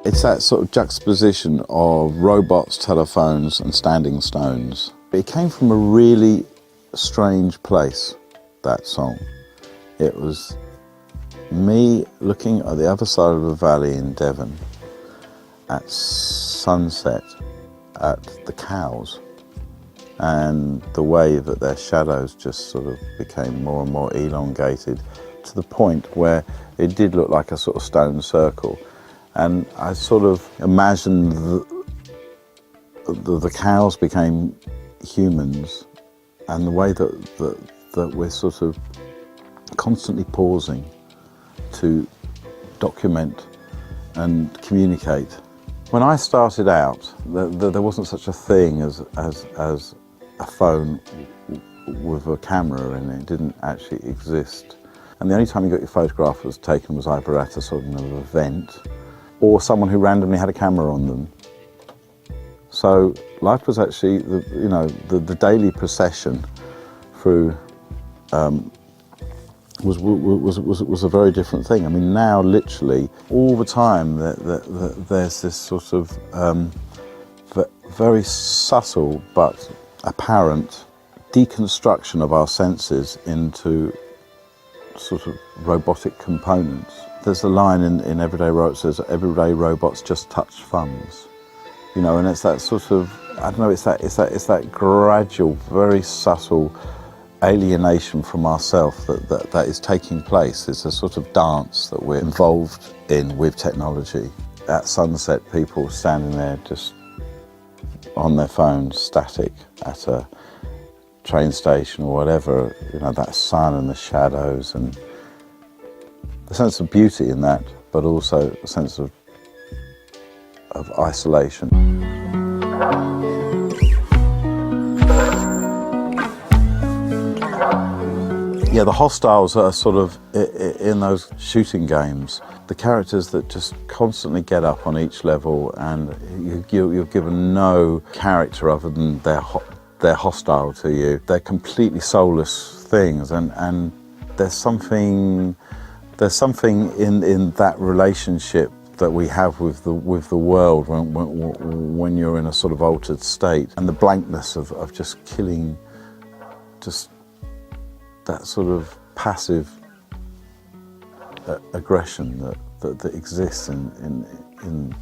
It's that sort of juxtaposition of robots, telephones and standing stones. It came from a really strange place, that song. It was me looking at the other side of the valley in Devon at sunset at the cows and the way that their shadows just sort of became more and more elongated to the point where it did look like a sort of stone circle. And I sort of imagined the cows became humans, and the way that we're sort of constantly pausing to document and communicate. When I started out, there wasn't such a thing as a phone with a camera in it. It didn't actually exist. And the only time you got your photograph was taken was either at a sort of event or someone who randomly had a camera on them. So life was actually, the daily procession through was a very different thing. I mean, now literally all the time there's this sort of very subtle but apparent deconstruction of our senses into sort of robotic components. There's a line in Everyday Robots that says, "Everyday robots just touch thumbs." You know, and it's that sort of, I don't know, it's that gradual, very subtle alienation from ourselves that is taking place. It's a sort of dance that we're involved in with technology. At sunset, people standing there just on their phones, static at a train station or whatever, you know, that sun and the shadows and the sense of beauty in that, but also a sense of isolation. Yeah, the hostiles are sort of in those shooting games, the characters that just constantly get up on each level, and you're given no character other than they're hostile to you. They're completely soulless things, and there's something in that relationship that we have with the world when you're in a sort of altered state, and the blankness of just killing, just that sort of passive aggression that exists in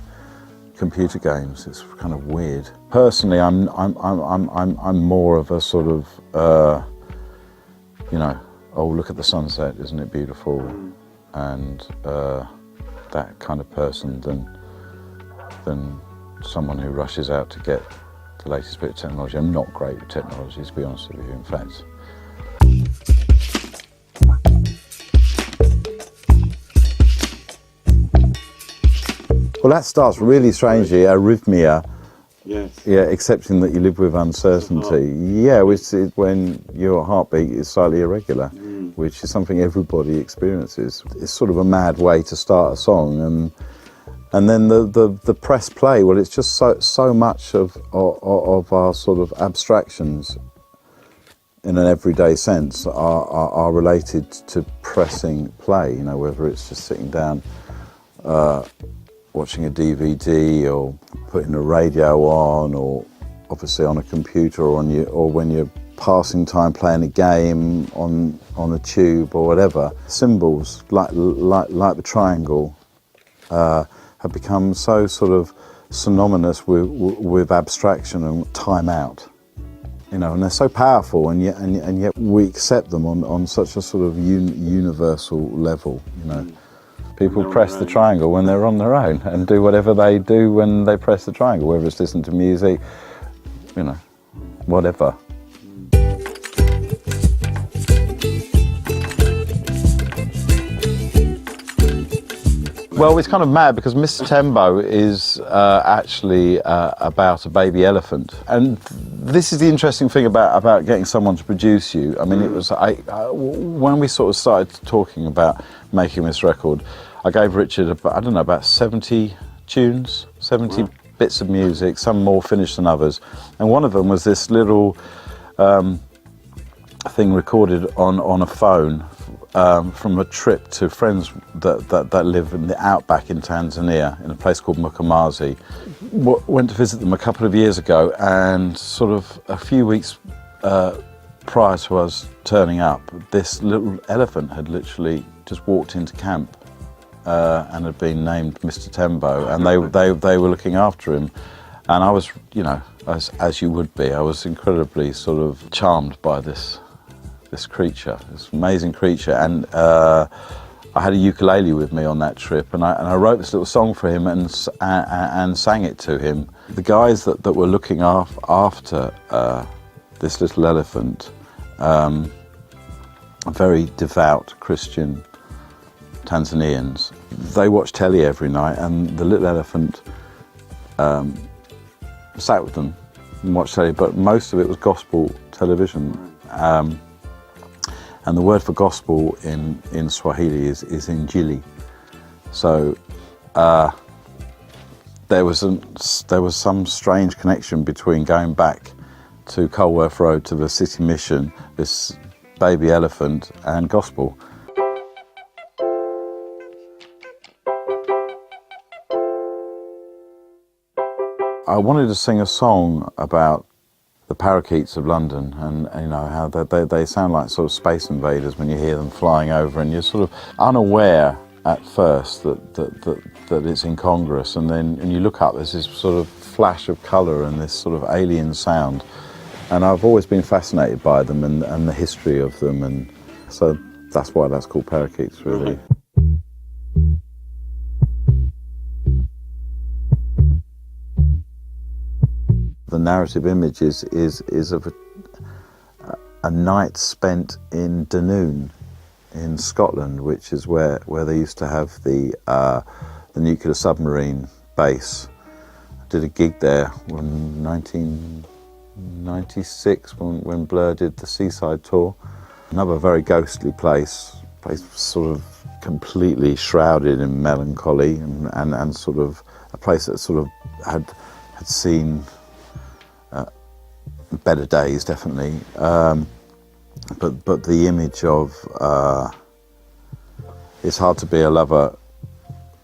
computer games. It's kind of weird. Personally, I'm more of a sort of oh, look at the sunset, isn't it beautiful? And that kind of person than someone who rushes out to get the latest bit of technology. I'm not great with technology, to be honest with you, in fact. Well, that starts really strangely, arrhythmia. Yes. Yeah, accepting that you live with uncertainty. Yeah, which is when your heartbeat is slightly irregular, which is something everybody experiences. It's sort of a mad way to start a song, and then the press play. Well, it's just so much of our sort of abstractions, in an everyday sense, are related to pressing play. You know, whether it's just sitting down, watching a DVD, or putting a radio on, or obviously on a computer, or when you're passing time playing a game on a tube or whatever. Symbols like the triangle have become so sort of synonymous with abstraction and time out. You know, and they're so powerful, and yet we accept them on such a sort of universal level. You know. People press the triangle when they're on their own and do whatever they do when they press the triangle, whether it's listen to music, you know, whatever. Well, it's kind of mad because Mr. Tembo is actually about a baby elephant. And this is the interesting thing about getting someone to produce you. I mean, it was when we sort of started talking about making this record, I gave Richard about 70 tunes, 70 bits of music, some more finished than others. And one of them was this little thing recorded on a phone from a trip to friends that live in the outback in Tanzania, in a place called Mkomazi. Went to visit them a couple of years ago, and sort of a few weeks prior to us turning up, this little elephant had literally just walked into camp and had been named Mr. Tembo, and they were looking after him. And I was, you know, as you would be, I was incredibly sort of charmed by this creature, this amazing creature. And I had a ukulele with me on that trip, and I wrote this little song for him and sang it to him. The guys that were looking after this little elephant, very devout Christian Tanzanians, they watch telly every night, and the little elephant sat with them and watched telly, but most of it was gospel television. And the word for gospel in Swahili is Injili. So there was some strange connection between going back to Colworth Road to the City Mission, this baby elephant, and gospel. I wanted to sing a song about the parakeets of London, and you know how they sound like sort of space invaders when you hear them flying over, and you're sort of unaware at first that it's incongruous, and then you look up, there's this sort of flash of colour and this sort of alien sound, and I've always been fascinated by them and the history of them, and so that's why that's called Parakeets, really. The narrative image is of a night spent in Dunoon in Scotland, which is where they used to have the nuclear submarine base. I did a gig there in 1996 when Blur did the Seaside tour. Another very ghostly place sort of completely shrouded in melancholy, and sort of a place that sort of had seen better days, definitely, but the image of it's hard to be a lover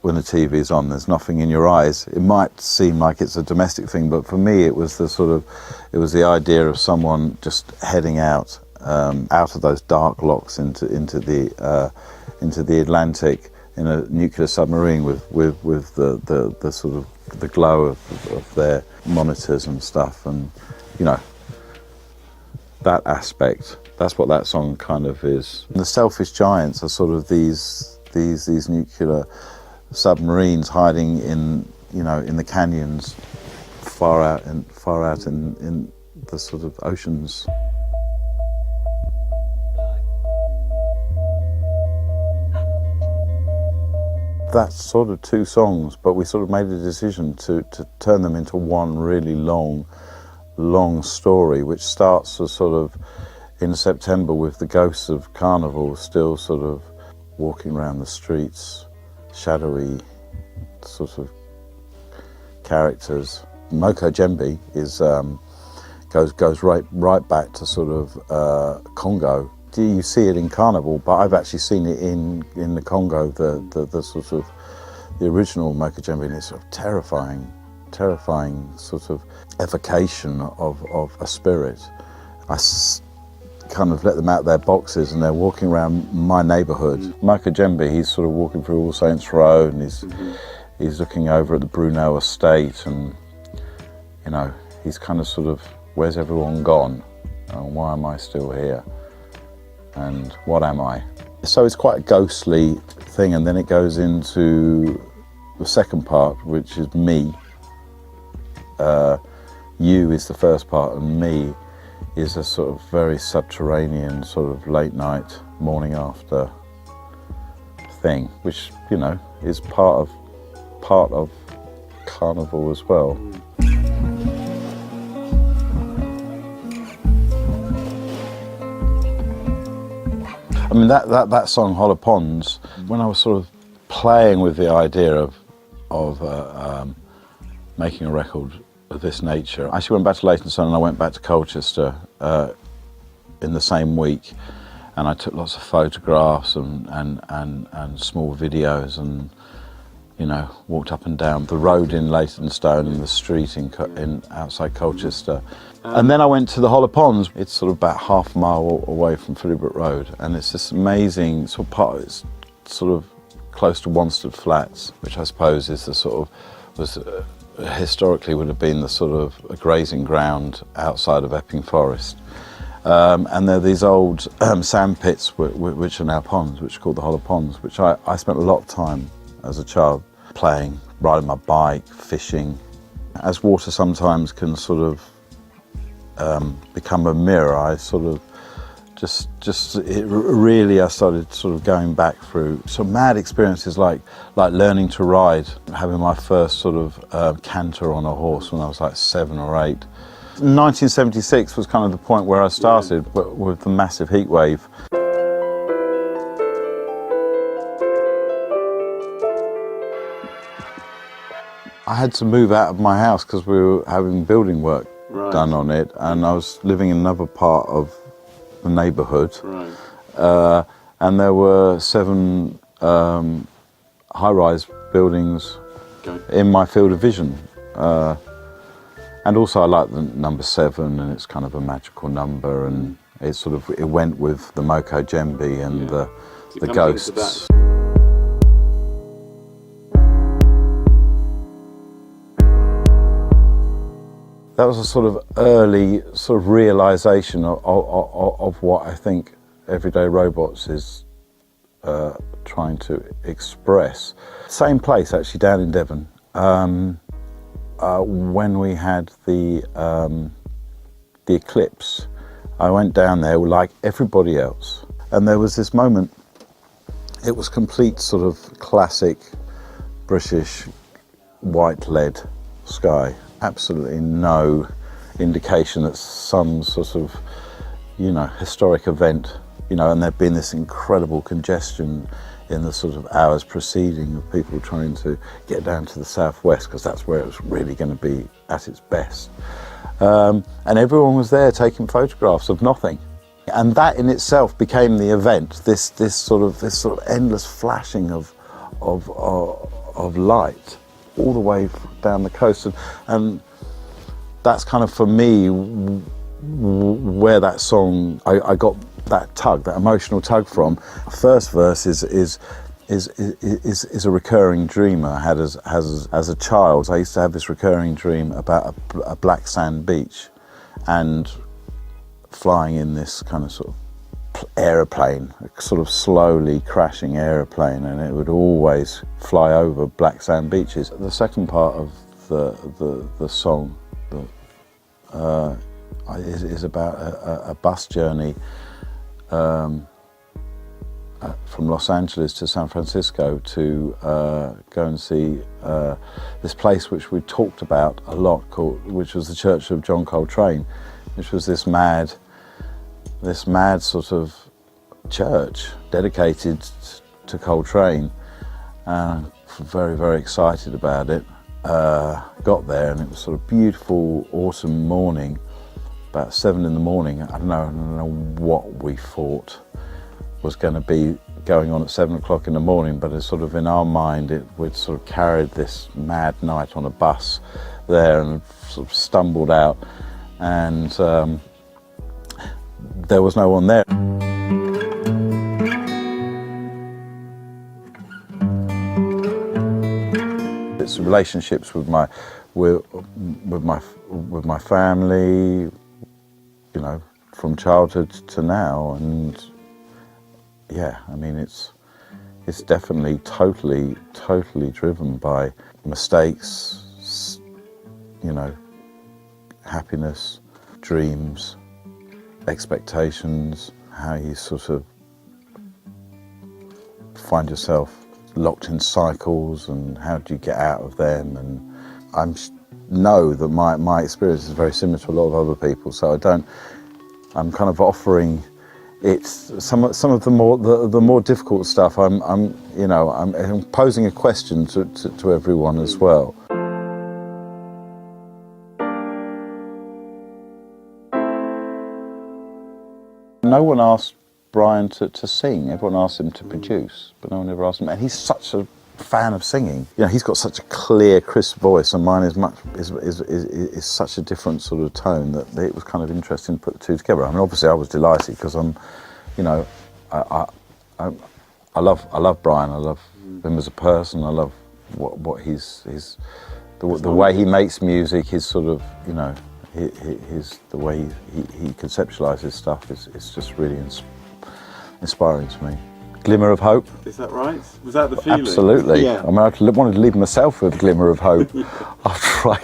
when the TV is on. There's nothing in your eyes. It might seem like it's a domestic thing, but for me it was the idea of someone just heading out of those dark locks into the Atlantic in a nuclear submarine with the sort of the glow of their monitors and stuff, and you know, that aspect, that's what that song kind of is. And the Selfish Giants are sort of these nuclear submarines hiding in the canyons far out in the sort of oceans. That's sort of two songs, but we sort of made a decision to turn them into one really long story, which starts as sort of in September with the ghosts of Carnival still sort of walking around the streets, shadowy sort of characters. Moko Djembe goes right back to sort of Congo. You see it in Carnival, but I've actually seen it in the Congo, the sort of the original Moko Djembe, and it's sort of terrifying sort of evocation of a spirit. I kind of let them out their boxes, and they're walking around my neighbourhood. Moko Djembe, he's sort of walking through All Saints Road, and he's looking over at the Brunel estate, and you know, he's kind of sort of, where's everyone gone? And why am I still here? And what am I? So it's quite a ghostly thing, and then it goes into the second part, which is me. You is the first part, and me is a sort of very subterranean, sort of late night, morning after thing, which, you know, is part of Carnival as well. I mean, that song, Hollow Ponds, when I was sort of playing with the idea of making a record of this nature. I actually went back to Leytonstone and I went back to Colchester in the same week, and I took lots of photographs and small videos, and you know, walked up and down the road in Leytonstone and the street in outside Colchester. And then I went to the Hollow Ponds. It's sort of about half a mile away from Phillybrook Road, and it's this amazing sort of part. It's sort of close to Wanstead Flats, which I suppose is the sort of was historically would have been the sort of a grazing ground outside of Epping Forest. And there are these old sand pits which are now ponds, which are called the Hollow Ponds, which I spent a lot of time as a child playing, riding my bike, fishing. As water sometimes can sort of become a mirror, I sort of I started sort of going back through some mad experiences like learning to ride, having my first sort of canter on a horse when I was like 7 or 8. 1976 was kind of the point where I started with the massive heat wave. I had to move out of my house because we were having building work done on it, and I was living in another part of the neighbourhood. Right. And there were 7 high-rise buildings in my field of vision. And also I like the number 7, and it's kind of a magical number, and it went with the Moko Djembe and the ghosts. That was a sort of early sort of realisation of what I think Everyday Robots is trying to express. Same place actually, down in Devon. When we had the eclipse, I went down there like everybody else, and there was this moment. It was complete sort of classic British white lead sky. Absolutely no indication that some sort of, you know, historic event, you know, and there'd been this incredible congestion in the sort of hours preceding of people trying to get down to the southwest, because that's where it was really going to be at its best. And everyone was there taking photographs of nothing. And that in itself became the event, this sort of endless flashing of light all the way down the coast, and that's kind of for me where that song I got that emotional tug from. First verse is a recurring dream I had as a child. I used to have this recurring dream about a black sand beach and flying in this kind of sort of aeroplane, a sort of slowly crashing aeroplane, and it would always fly over black sand beaches. The second part of the song is about a bus journey from Los Angeles to San Francisco to go and see this place which we talked about a lot, which was the Church of John Coltrane, which was this mad sort of church dedicated to Coltrane. Very, very excited about it. Got there, and it was sort of beautiful autumn morning, about 7 in the morning. I don't know what we thought was going to be going on at 7 o'clock in the morning, but it's sort of in our mind, we'd sort of carried this mad night on a bus there and sort of stumbled out, and there was no one there. It's relationships with my family, you know, from childhood to now, and yeah, I mean it's definitely totally driven by mistakes, you know, happiness, dreams, expectations, how you sort of find yourself locked in cycles and how do you get out of them. And I know that my experience is very similar to a lot of other people, so I'm kind of offering some of the more difficult stuff. I'm posing a question to everyone as well. no one asked Brian to sing. Everyone asked him to produce, but no one ever asked him. And he's such a fan of singing. You know, he's got such a clear, crisp voice, and mine is such a different sort of tone that it was kind of interesting to put the two together. I mean, obviously, I was delighted because I love Brian. I love him as a person. I love what the way he makes music. His sort of, you know, the way he conceptualises stuff is just really inspiring to me. Glimmer of hope. Is that right? Was that the feeling? Absolutely. Yeah. I mean, I wanted to leave myself with a glimmer of hope after I